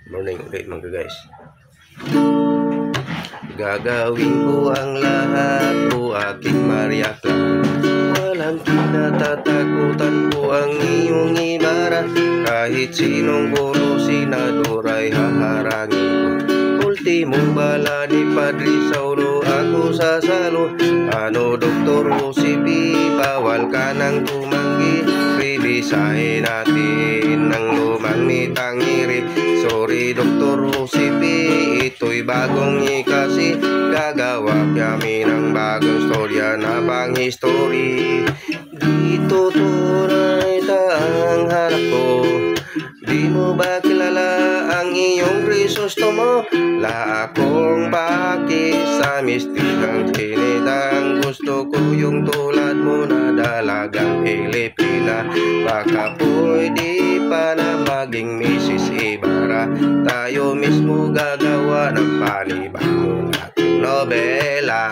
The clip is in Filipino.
Morning ulit mga guys. Gagawin ko ang lahat o aking mariakla. Walang kinatatakutan ko ang iyong ibara. Kahit sinong puro senador ay haharangin ko. Ultimong bala ni Padre Saulo ako sasalo. Ano Dr. Josepi, bawal ka nang tumanggi. Revisahin natin ng lumang mitangiri. Sorry Dr. Josepi, ito'y bagong ikasi. Gagawa kami ng bagong storya na pang history. Dito tunay ang hanap ko. Di mo ba kilala ang iyong Krisostomo? La akong baki sa mistikang Trinidad. Gusto ko yung tulad mo na dalagang Pilipina. Baka pwede pa na maging Mrs. Ibarra. Tayo mismo gagawa ng panibagong nating nobela.